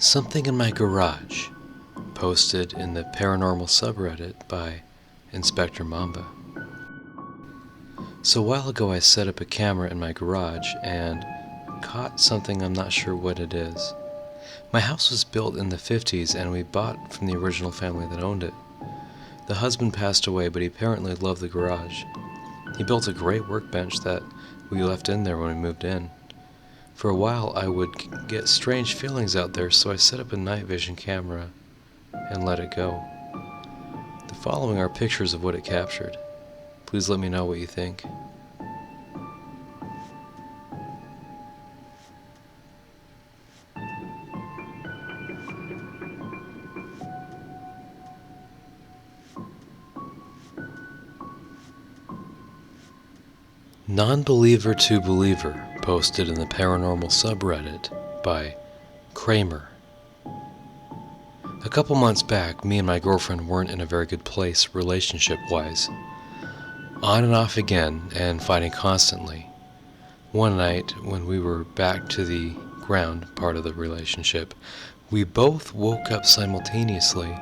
Something in my garage, posted in the Paranormal subreddit by Inspector Mamba. So a while ago I set up a camera in my garage and caught something I'm not sure what it is. My house was built in the 50s and we bought from the original family that owned it. The husband passed away, but he apparently loved the garage. He built a great workbench that we left in there when we moved in. For a while I would get strange feelings out there, so I set up a night vision camera and let it go. The following are pictures of what it captured. Please let me know what you think. Non-believer to believer, posted in the Paranormal subreddit by Kramer. A couple months back, me and my girlfriend weren't in a very good place relationship-wise. On and off again, and fighting constantly. One night, when we were back to the ground part of the relationship, we both woke up simultaneously,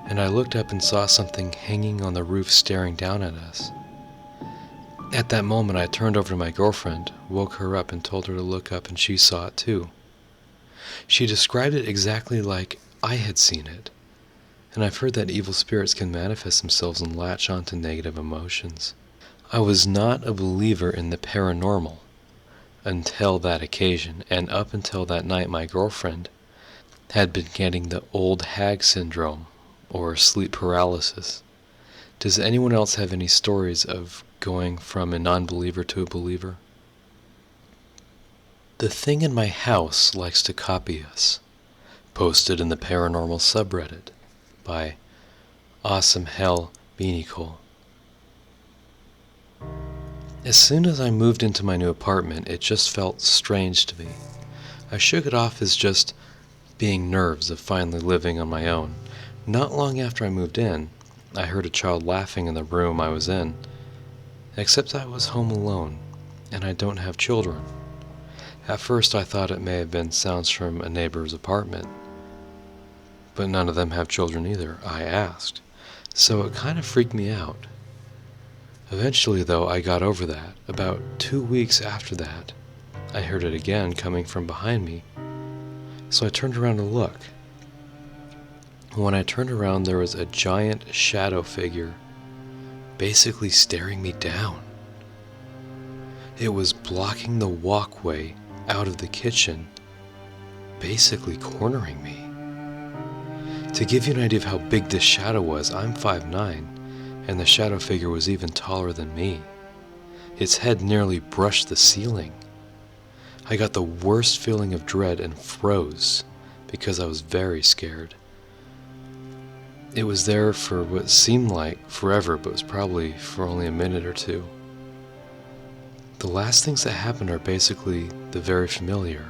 and I looked up and saw something hanging on the roof staring down at us. At that moment, I turned over to my girlfriend, woke her up, and told her to look up, and she saw it too. She described it exactly like I had seen it, and I've heard that evil spirits can manifest themselves and latch onto negative emotions. I was not a believer in the paranormal until that occasion, and up until that night my girlfriend had been getting the old hag syndrome, or sleep paralysis. Does anyone else have any stories of going from a non-believer to a believer? The thing in my house likes to copy us, posted in the Paranormal subreddit by Awesome Hell Beanie Cole. As soon as I moved into my new apartment, it just felt strange to me. I shook it off as just being nerves of finally living on my own. Not long after I moved in, I heard a child laughing in the room I was in, except I was home alone, and I don't have children. At first I thought it may have been sounds from a neighbor's apartment, but none of them have children either, I asked, so it kind of freaked me out. Eventually, though, I got over that. About 2 weeks after that, I heard it again coming from behind me, so I turned around to look. When I turned around, there was a giant shadow figure basically staring me down. It was blocking the walkway out of the kitchen, basically cornering me. To give you an idea of how big this shadow was, I'm 5'9", and the shadow figure was even taller than me. Its head nearly brushed the ceiling. I got the worst feeling of dread and froze because I was very scared. It was there for what seemed like forever, but was probably for only a minute or two. The last things that happened are basically the very familiar.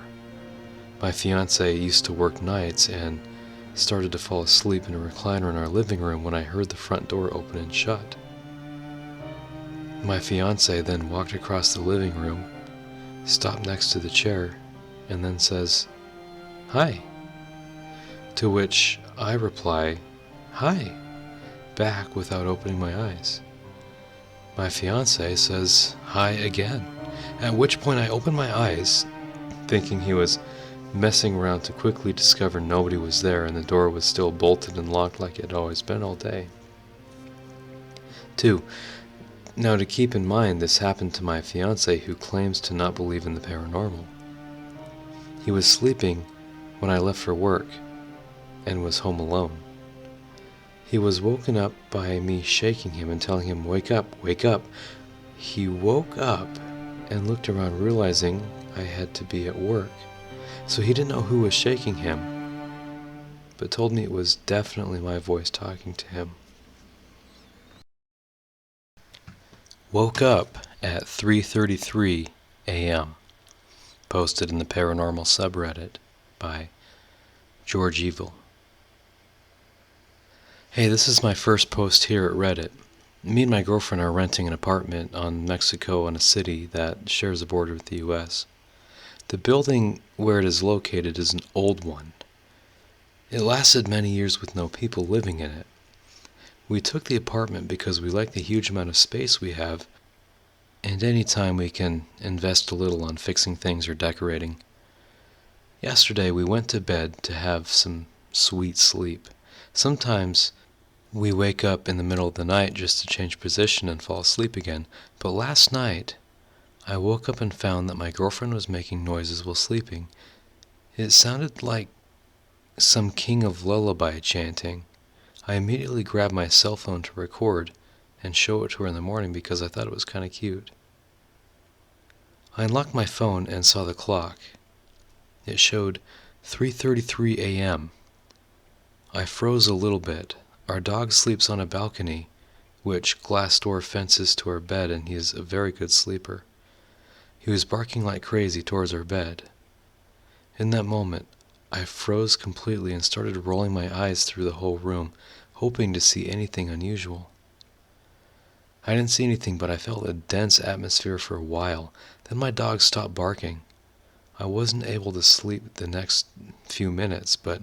My fiance used to work nights and started to fall asleep in a recliner in our living room when I heard the front door open and shut. My fiance then walked across the living room, stopped next to the chair, and then says, "Hi." To which I reply, "Hi," back without opening my eyes. My fiance says, "Hi" again, at which point I opened my eyes, thinking he was messing around to quickly discover nobody was there and the door was still bolted and locked like it had always been all day. 2. Now to keep in mind, this happened to my fiance who claims to not believe in the paranormal. He was sleeping when I left for work and was home alone. He was woken up by me shaking him and telling him, "Wake up, wake up." He woke up and looked around, realizing I had to be at work. So he didn't know who was shaking him, but told me it was definitely my voice talking to him. Woke up at 3:33 a.m. Posted in the Paranormal subreddit by George Evil. Hey, this is my first post here at Reddit. Me and my girlfriend are renting an apartment on Mexico in a city that shares a border with the US. The building where it is located is an old one, It lasted many years with no people living in it. We took the apartment because we like the huge amount of space we have, and any time we can invest a little on fixing things or decorating. Yesterday we went to bed to have some sweet sleep. Sometimes we wake up in the middle of the night just to change position and fall asleep again, but last night I woke up and found that my girlfriend was making noises while sleeping. It sounded like some king of lullaby chanting. I immediately grabbed my cell phone to record and show it to her in the morning because I thought it was kind of cute. I unlocked my phone and saw the clock. It showed 3:33 a.m. I froze a little bit. Our dog sleeps on a balcony, which glass door fences to our bed, and he is a very good sleeper. He was barking like crazy towards our bed. In that moment, I froze completely and started rolling my eyes through the whole room, hoping to see anything unusual. I didn't see anything, but I felt a dense atmosphere for a while. Then my dog stopped barking. I wasn't able to sleep the next few minutes, but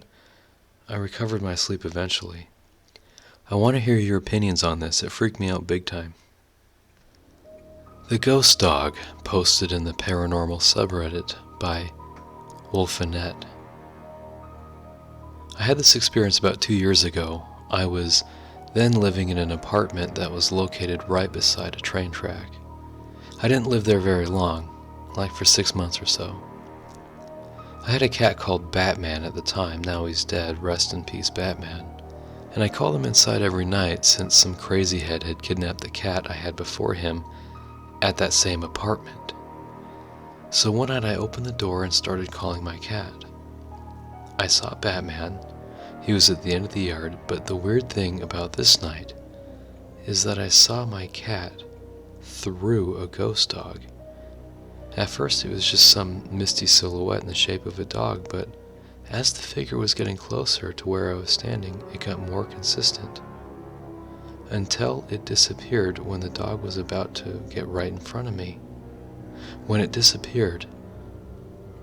I recovered my sleep eventually. I want to hear your opinions on this. It freaked me out big time. The Ghost Dog, posted in the Paranormal subreddit by Wolfinet. I had this experience about 2 years ago. I was then living in an apartment that was located right beside a train track. I didn't live there very long, like for 6 months or so. I had a cat called Batman at the time. Now he's dead, rest in peace Batman. And I called him inside every night since some crazy head had kidnapped the cat I had before him at that same apartment. So one night I opened the door and started calling my cat. I saw Batman. He was at the end of the yard, but the weird thing about this night is that I saw my cat through a ghost dog. At first it was just some misty silhouette in the shape of a dog, but as the figure was getting closer to where I was standing, it got more consistent, until it disappeared when the dog was about to get right in front of me. When it disappeared,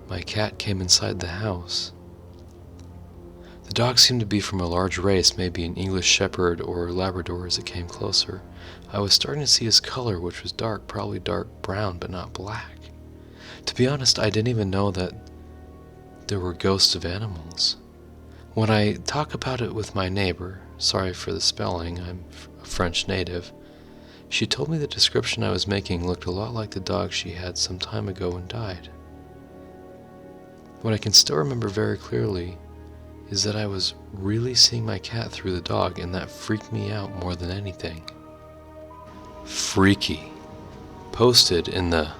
my cat came inside the house. The dog seemed to be from a large race, maybe an English Shepherd or Labrador as it came closer. I was starting to see his color, which was dark, probably dark brown, but not black. To be honest, I didn't even know that there were ghosts of animals. When I talk about it with my neighbor, sorry for the spelling, I'm a French native, she told me the description I was making looked a lot like the dog she had some time ago and died. What I can still remember very clearly is that I was really seeing my cat through the dog, and that freaked me out more than anything. Freaky. Posted in the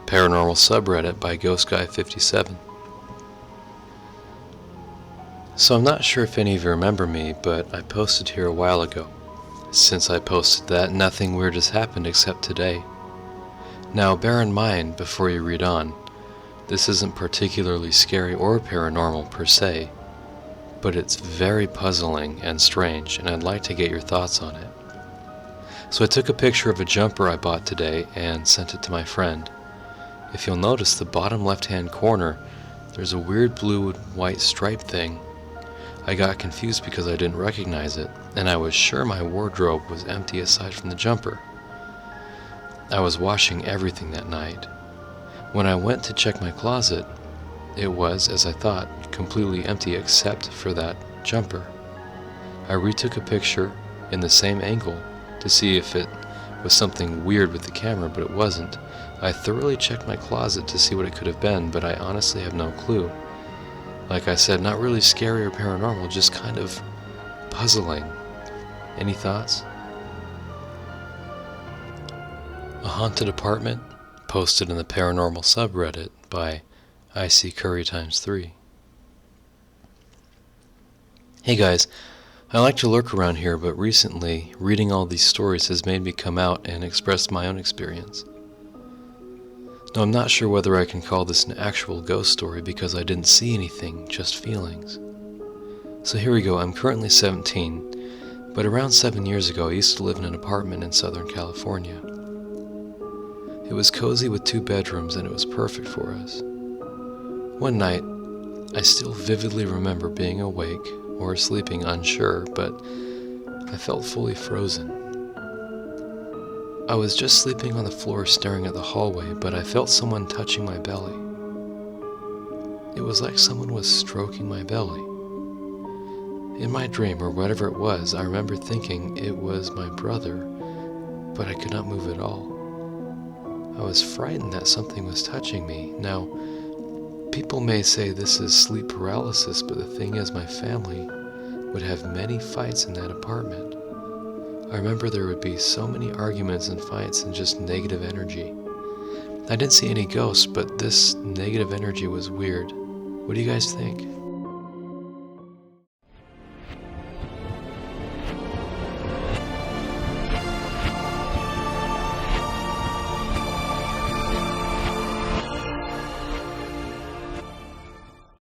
Paranormal subreddit by GhostGuy57. So I'm not sure if any of you remember me, but I posted here a while ago. Since I posted that, nothing weird has happened except today. Now bear in mind, before you read on, this isn't particularly scary or paranormal per se, but it's very puzzling and strange, and I'd like to get your thoughts on it. So I took a picture of a jumper I bought today and sent it to my friend. If you'll notice the bottom left-hand corner, there's a weird blue and white stripe thing. I got confused because I didn't recognize it, and I was sure my wardrobe was empty aside from the jumper. I was washing everything that night. When I went to check my closet, it was, as I thought, completely empty except for that jumper. I retook a picture in the same angle to see if it was something weird with the camera, but it wasn't. I thoroughly checked my closet to see what it could have been, but I honestly have no clue. Like I said, not really scary or paranormal, just kind of puzzling. Any thoughts? A haunted apartment, posted in the Paranormal subreddit by ICCurry3. Hey guys, I like to lurk around here, but recently, reading all these stories has made me come out and express my own experience. Now, I'm not sure whether I can call this an actual ghost story because I didn't see anything, just feelings. So here we go. I'm currently 17, but around 7 years ago I used to live in an apartment in Southern California. It was cozy with 2 bedrooms and it was perfect for us. One night, I still vividly remember being awake or sleeping, unsure, but I felt fully frozen. I was just sleeping on the floor staring at the hallway, but I felt someone touching my belly. It was like someone was stroking my belly. In my dream, or whatever it was, I remember thinking it was my brother, but I could not move at all. I was frightened that something was touching me. Now, people may say this is sleep paralysis, but the thing is, my family would have many fights in that apartment. I remember there would be so many arguments and fights and just negative energy. I didn't see any ghosts, but this negative energy was weird. What do you guys think?